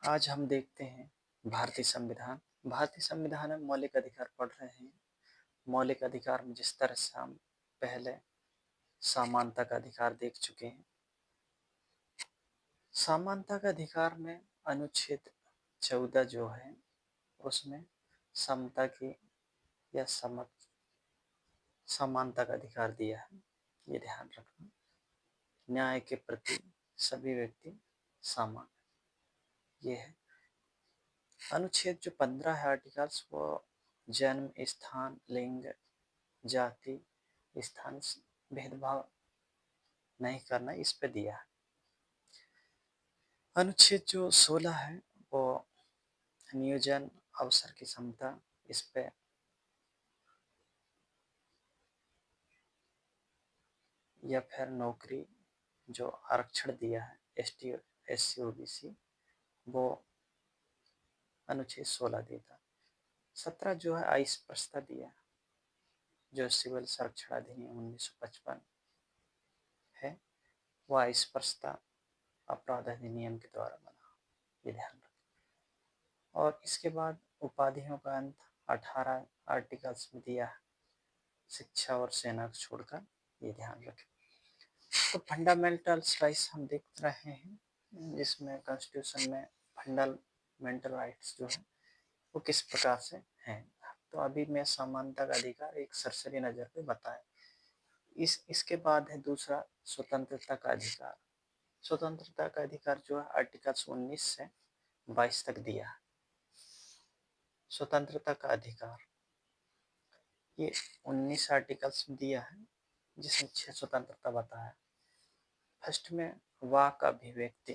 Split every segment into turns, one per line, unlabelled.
आज हम देखते हैं भारतीय संविधान। भारतीय संविधान में मौलिक अधिकार पढ़ रहे हैं। मौलिक अधिकार में जिस तरह से हम पहले समानता का अधिकार देख चुके हैं। समानता का अधिकार में अनुच्छेद 14 जो है उसमें समता की या समानता का अधिकार दिया है। ये ध्यान रखना। न्याय के प्रति सभी व्यक्ति समान, ये है। अनुच्छेद जो 15 है आर्टिकल्स, वो जन्म स्थान, लिंग, जाति, स्थान भेदभाव नहीं करना, इस पे दिया है। अनुच्छेद जो 16 है वो नियोजन अवसर की समता, इस पे या फिर नौकरी जो आरक्षण दिया है एसटी, एससी, ओबीसी, वो अनुच्छेद 16 देता। 17 जो है अस्पृश्यता दिया, जो सिविल संरक्षण अधिनियम 1955 है, वह अस्पृश्यता अपराध अधिनियम के द्वारा बना, ये ध्यान रखें। और इसके बाद उपाधियों का अंत 18 आर्टिकल्स में दिया है, शिक्षा और सेना को छोड़कर, ये ध्यान रखें। तो फंडामेंटल राइट्स हम देख रहे हैं, जिसमें कॉन्स्टिट्यूशन में फंडामेंटल राइट्स जो है वो किस प्रकार से हैं। तो अभी मैं समानता का अधिकार एक सरसरी नज़र पे बताएं। इसके बाद है दूसरा स्वतंत्रता का अधिकार। स्वतंत्रता का अधिकार जो है आर्टिकल्स 19 से 22 तक दिया है। स्वतंत्रता का अधिकार ये 19 आर्टिकल्स में दिया है, जिसमें 6 स्वतंत्रता बताया। फर्स्ट में वाक अभिव्यक्ति,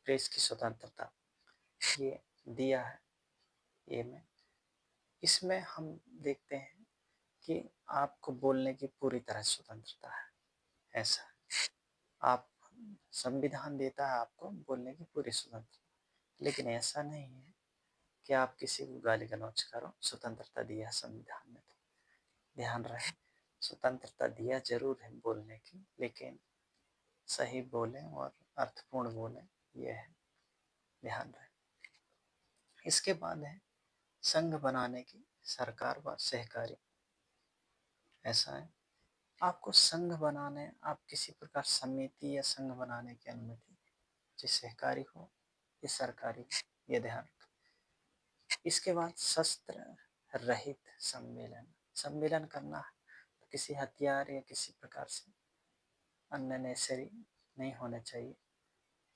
प्रेस की स्वतंत्रता, ये दिया है ये में। इसमें हम देखते हैं कि आपको बोलने की पूरी तरह स्वतंत्रता है, ऐसा आप संविधान देता है आपको बोलने की पूरी स्वतंत्रता, लेकिन ऐसा नहीं है कि आप किसी को गाली गलौज करो। स्वतंत्रता दिया संविधान में, तो ध्यान रहे, स्वतंत्रता दिया जरूर है बोलने की, लेकिन सही बोलें और अर्थपूर्ण बोलें, यह है, ध्यान रहे। इसके बाद है संघ बनाने की सरकार व सहकारी। ऐसा है, आपको संघ बनाने, आप किसी प्रकार समिति या संघ बनाने की अनुमति, चाहे सहकारी हो या सरकारी, ये ध्यान रखें। इसके बाद शस्त्र रहित सम्मेलन, सम्मेलन करना है तो किसी हथियार या किसी प्रकार से अननेसेसरी नहीं होना चाहिए,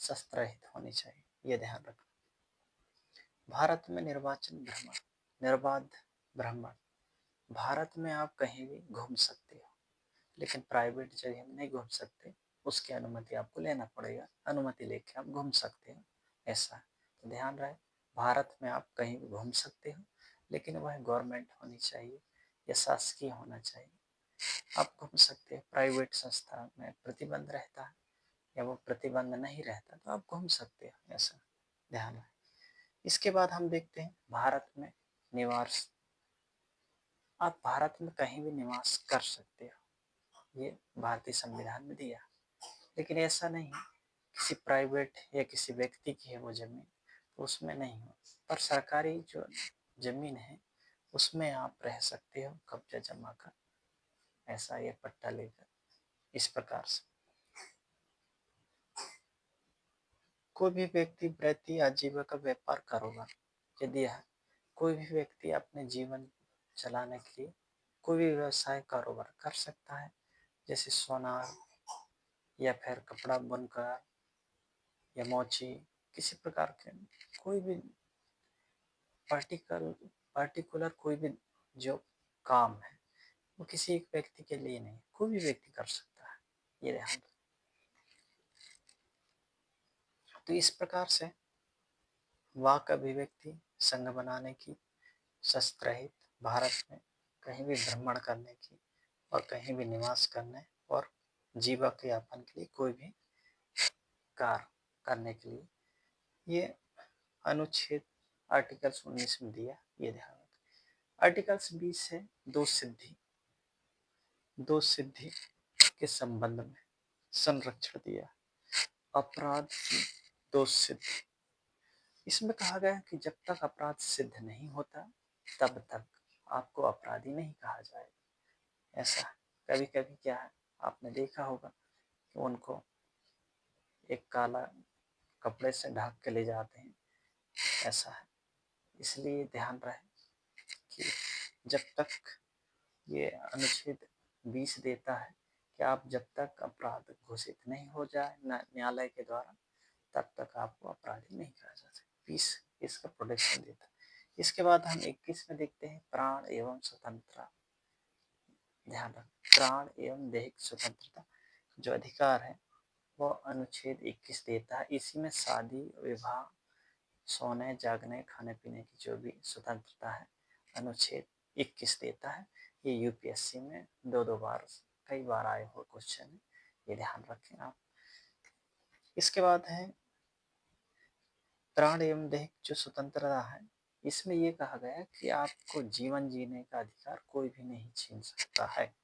शस्त्र रहित होनी चाहिए, ये ध्यान रखना। भारत में निर्वाचन भ्रमण, निर्बाध भ्रमण, भारत में आप कहीं भी घूम सकते हो, लेकिन प्राइवेट जगह में नहीं घूम सकते, उसकी अनुमति आपको लेना पड़ेगा, अनुमति लेके आप घूम सकते हो, ऐसा है। तो ध्यान रहे, भारत में आप कहीं भी घूम सकते हो, लेकिन वह गवर्नमेंट होनी चाहिए या शासकीय होना चाहिए, आप घूम सकते हैं। प्राइवेट संस्था में प्रतिबंध रहता है या वो प्रतिबंध नहीं रहता तो आप घूम सकते हो, ऐसा ध्यान रहे। इसके बाद हम देखते हैं भारत में निवास, आप भारत में कहीं भी निवास कर सकते हो, ये भारतीय संविधान में दिया। लेकिन ऐसा नहीं है किसी प्राइवेट या किसी व्यक्ति की है वो जमीन, तो उसमें नहीं हो, पर सरकारी जो जमीन है उसमें आप रह सकते हो कब्जा जमा कर, ऐसा ये पट्टा लेकर, इस प्रकार से। कोई भी व्यक्ति वृत्ति आजीविका व्यापार कारोबार, यदि है कोई भी व्यक्ति अपने जीवन चलाने के लिए कोई भी व्यवसाय कारोबार कर सकता है, जैसे सोनार या फिर कपड़ा बुनकर या मोची, किसी प्रकार के कोई भी पार्टिकुलर कोई भी जो काम है वो किसी एक व्यक्ति के लिए नहीं, कोई भी व्यक्ति कर सकता है, ये ध्यान रखना। तो इस प्रकार से वाक अभिव्यक्ति, संघ बनाने की, शस्त्र रहित, भारत में कहीं भी भ्रमण करने की और कहीं भी निवास करने और जीविका यापन के लिए कोई भी कार्य करने के लिए, ये अनुच्छेद आर्टिकल्स 19 में दिया, ये ध्यान रखें। आर्टिकल्स 20 है दो सिद्धि, दो सिद्धि के संबंध में संरक्षण दिया, अपराध की दो सिद्धि, इसमें कहा गया है कि जब तक अपराध सिद्ध नहीं होता तब तक आपको अपराधी नहीं कहा जाएगा। ऐसा कभी कभी क्या है, आपने देखा होगा कि उनको एक काला कपड़े से ढक के ले जाते हैं, ऐसा है। इसलिए ध्यान रहे कि जब तक ये अनुच्छेद 20 देता है कि आप जब तक अपराध घोषित नहीं हो जाए न्यायालय के द्वारा, तब तक आपको अपराधी नहीं कहा जा सकता। 20 इसका प्रोटेक्शन देता है। इसके बाद हम 21 में देखते हैं प्राण एवं स्वतंत्रता। ध्यान रखें, प्राण एवं दैहिक स्वतंत्रता जो अधिकार है वो अनुच्छेद 21 देता है। इसी में शादी, विवाह, सोने, जागने, खाने पीने की जो भी स्वतंत्रता है अनुच्छेद 21 देता है। ये यूपीएससी में दो बार कई बार आए हुए क्वेश्चन है, ये ध्यान रखें आप। इसके बाद है प्राण एवं दैहिक जो स्वतंत्रता है, इसमें ये कहा गया कि आपको जीवन जीने का अधिकार कोई भी नहीं छीन सकता है,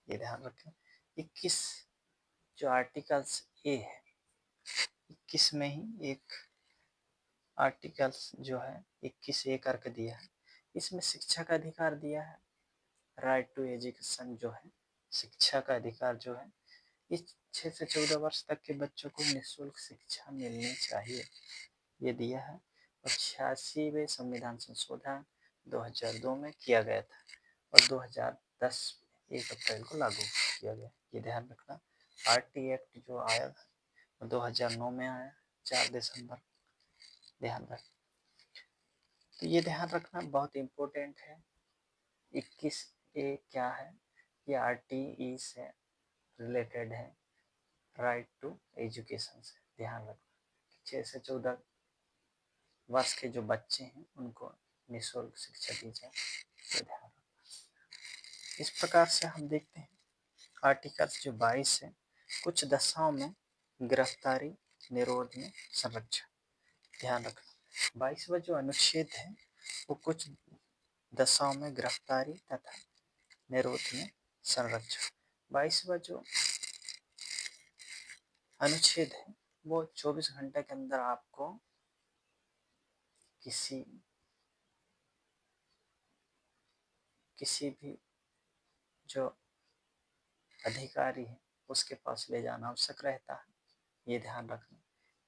ये ध्यान रखें। 21 जो आर्टिकल्स ए है, 21 में ही एक आर्टिकल्स जो है 21 ए करके दिया है, इसमें शिक्षा का अधिकार दिया है। राइट टू एजुकेशन जो है, शिक्षा का अधिकार जो है, इस 6 से 14 वर्ष तक के बच्चों को निःशुल्क शिक्षा मिलनी चाहिए, ये दिया है। और 86वें संविधान संशोधन 2002 में किया गया था और 2010 1 अप्रैल को लागू किया गया, ये ध्यान रखना। आरटी एक्ट जो आया था 2009 में आया, 4 दिसंबर, ध्यान रख। तो ये ध्यान रखना बहुत इम्पोर्टेंट है। 21 ए क्या है, ये आरटीई से रिलेटेड है, राइट टू एजुकेशन से। ध्यान रखना 6 से 14 वर्ष के जो बच्चे हैं उनको निःशुल्क शिक्षा दी जाए, तो ध्यान रखना। इस प्रकार से हम देखते हैं आर्टिकल जो 22 है, कुछ दशाओं में गिरफ्तारी निरोध में संरक्षण। ध्यान रखना 22वां जो अनुच्छेद है वो कुछ दशाओं में गिरफ्तारी तथा निरोध में संरक्षण। 22वां जो अनुच्छेद है वो 24 घंटे के अंदर आपको किसी भी जो अधिकारी है उसके पास ले जाना आवश्यक रहता है, ये ध्यान रखना।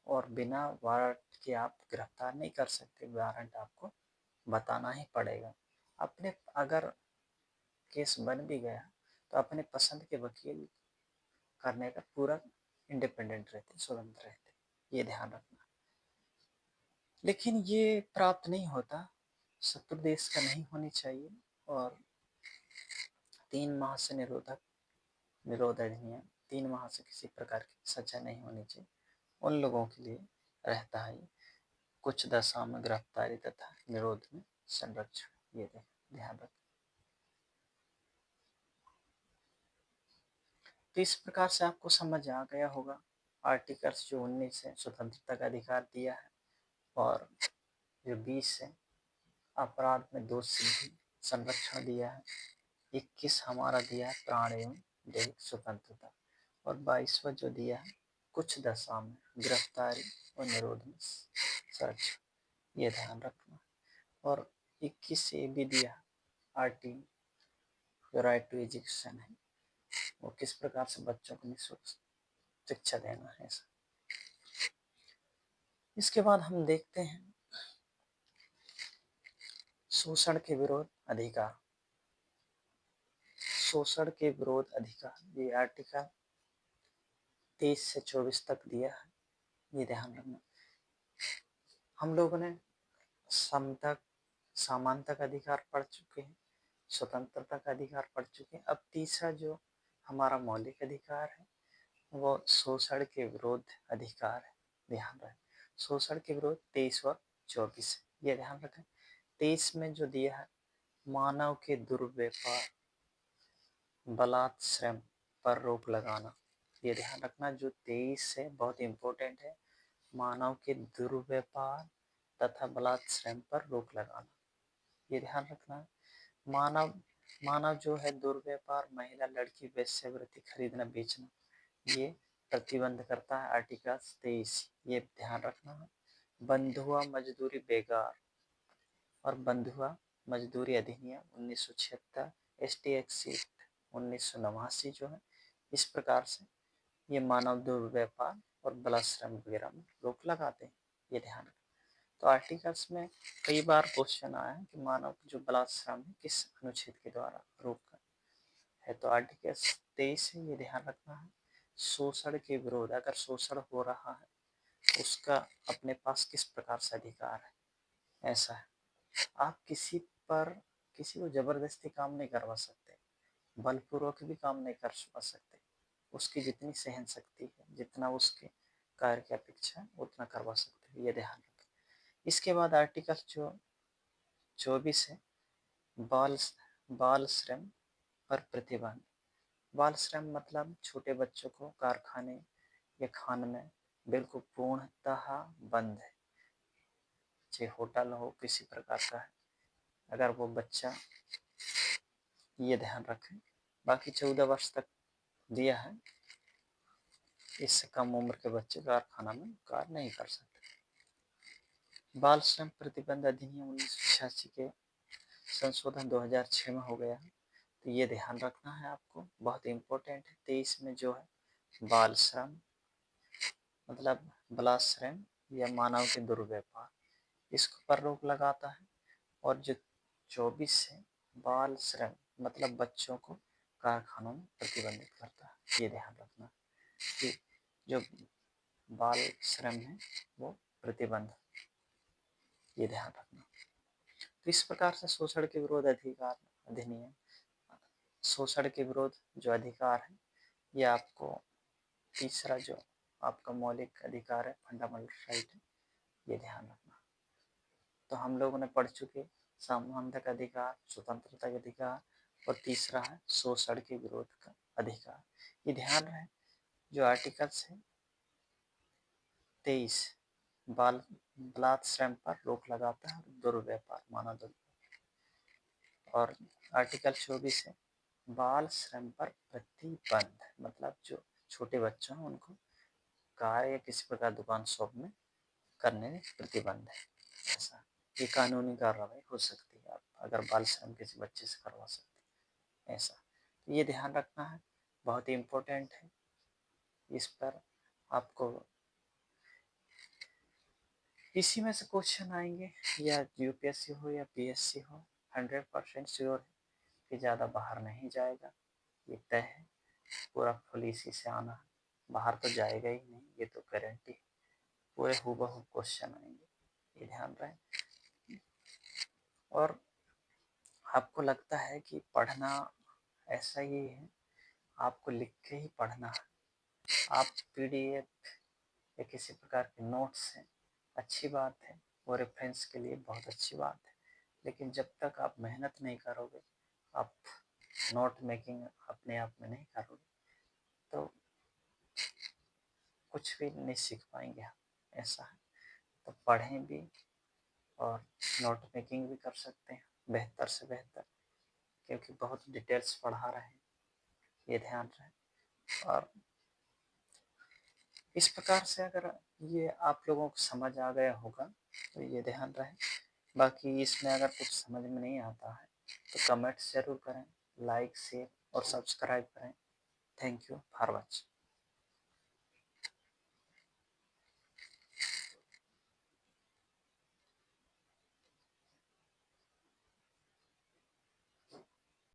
और बिना वारंट के आप गिरफ्तार नहीं कर सकते, वारंट आपको बताना ही पड़ेगा। अपने अगर केस बन भी गया तो अपने पसंद के वकील करने का पूरा इंडिपेंडेंट रहते, स्वतंत्र रहते, ये ध्यान रखना। लेकिन ये प्राप्त नहीं होता, शत्रु देश का नहीं होनी चाहिए। और 3 माह से निरोध अधिनियम 3 माह से किसी प्रकार की सजा नहीं होनी चाहिए, उन लोगों के लिए रहता है। कुछ दशा में गिरफ्तारी तथा निरोध में संरक्षण, ये ध्यान रखें। तो इस प्रकार से आपको समझ आ गया होगा आर्टिकल्स जो 19 है स्वतंत्रता का अधिकार दिया है, और जो 20 है अपराध में दोषी संरक्षण दिया है, 21 हमारा दिया है प्राण एवं दैहिक स्वतंत्रता, और 22वां जो दिया है कुछ दशा में गिरफ्तारी और निरोध में संरक्षण, ये ध्यान रखना। और 21 से भी दिया आरटी जो राइट टू एजुकेशन है, वो किस प्रकार से बच्चों को निःशुल्क शिक्षा देना है। इसके बाद हम देखते हैं शोषण के विरोध अधिकार। शोषण के विरोध अधिकार, ये आर्टिकल 23 से 24 तक दिया है, ये ध्यान रखना। हम लोगों ने समता समानता का अधिकार पढ़ चुके हैं, स्वतंत्रता का अधिकार पढ़ चुके हैं। अब तीसरा जो हमारा मौलिक अधिकार है वो शोषण के विरोध अधिकार है, ध्यान रखें। शोषण के विरोध 23 व 24, ये ध्यान रखें। 23 में जो दिया है मानव के दुर्व्यवहार, बलात्श्रम पर रोक लगाना, ये ध्यान रखना। जो 23 है बहुत इम्पोर्टेंट है, मानव के दुर्व्यवहार तथा बलात्श्रम पर रोक लगाना, ये ध्यान रखना। मानव जो है दुर्व्यवहार, महिला लड़की वेश्यावृत्ति खरीदना बेचना, ये प्रतिबंध करता है आर्टिकल 23, ये ध्यान रखना है। बंधुआ मजदूरी बेगार और बंधुआ मजदूरी अधिनियम 1976, एसटी एक्ट 1989 जो है, इस प्रकार से ये मानव दुर्व्यापार और बाल श्रम वगैरह में रोक लगाते हैं। ये ध्यान रखें। तो आर्टिकल्स में कई बार क्वेश्चन आया है कि मानव जो बाल श्रम है किस अनुच्छेद के द्वारा रोक है। तो आर्टिकल 23 है, ये ध्यान रखना है। शोषण के विरोध, अगर शोषण हो रहा है उसका अपने पास किस प्रकार से अधिकार है, ऐसा है। आप किसी को जबरदस्ती काम नहीं करवा सकते, बलपूर्वक भी काम नहीं करवा सकते। उसकी जितनी सहन शक्ति है, जितना उसके कार्य की अपेक्षा है उतना करवा सकते हैं, ये ध्यान रखें। इसके बाद आर्टिकल जो 24 है, बाल बाल श्रम पर प्रतिबंध। बाल श्रम मतलब छोटे बच्चों को कारखाने या खान में बिल्कुल पूर्णतः बंद है, चाहे होटल हो किसी प्रकार का है, अगर वो बच्चा, ये ध्यान रखें। बाकी 14 वर्ष तक दिया है, इससे कम उम्र के बच्चे कारखाना में कार्य नहीं कर सकते। बाल श्रम प्रतिबंध अधिनियम 1986 के संशोधन 2006 में हो गया है, तो ये ध्यान रखना है आपको, बहुत इम्पोर्टेंट है। 23 में जो है बाल श्रम मतलब बलाश्रम या मानव के दुर्व्यापार, इसको पर रोक लगाता है। और जो 24 है बाल श्रम मतलब बच्चों को कारखानों में प्रतिबंधित करता है, ये ध्यान रखना कि जो बाल श्रम है वो प्रतिबंध, ये ध्यान रखना। तो इस प्रकार से शोषण के विरोध अधिकार अधिनियम, शोषण के विरोध जो अधिकार है, ये आपको तीसरा जो आपका मौलिक अधिकार है, फंडामेंटल राइट है, ये ध्यान रखना। तो हम लोगों ने पढ़ चुके समानता का अधिकार, स्वतंत्रता का अधिकार, और तीसरा है शोषण के विरोध का अधिकार। ये ध्यान रहे जो आर्टिकल्स है 23 बलात्श्रम पर रोक लगाता है, दुर्व्यापार मानव दुर्व्यापार। और आर्टिकल 24 है बाल श्रम पर प्रतिबंध, मतलब जो छोटे बच्चों हैं उनको कार्य या किसी प्रकार दुकान शॉप में करने में प्रतिबंध है। ऐसा ये कानूनी कार्रवाई हो सकती है आप अगर बाल श्रम किसी बच्चे से करवा सकते हैं, ऐसा। तो ये ध्यान रखना है, बहुत ही इम्पोर्टेंट है। इस पर आपको इसी में से क्वेश्चन आएंगे, या यूपीएससी हो या पीएससी हो, 100% श्योर है कि ज़्यादा बाहर नहीं जाएगा, ये तय है। पूरा फुल इसी से आना है, बाहर तो जाएगा ही नहीं, ये तो गारंटी है। पूरे हूबहू क्वेश्चन आएंगे, ये ध्यान रहे। और आपको लगता है कि पढ़ना ऐसा ही है, आपको लिख के ही पढ़ना है। आप पीडीएफ या किसी प्रकार के नोट्स हैं, अच्छी बात है, वो रेफरेंस के लिए बहुत अच्छी बात है, लेकिन जब तक आप मेहनत नहीं करोगे, आप नोट मेकिंग अपने आप में नहीं करोगे, तो कुछ भी नहीं सीख पाएंगे आप, ऐसा है। तो पढ़ें भी और नोट मेकिंग भी कर सकते हैं बेहतर से बेहतर, क्योंकि बहुत डिटेल्स पढ़ा रहे हैं, ये ध्यान रहे। और इस प्रकार से अगर ये आप लोगों को समझ आ गया होगा तो ये ध्यान रहे। बाकी इसमें अगर कुछ समझ में नहीं आता है तो कमेंट्स ज़रूर करें, लाइक शेयर और सब्सक्राइब करें। Thank you for watching.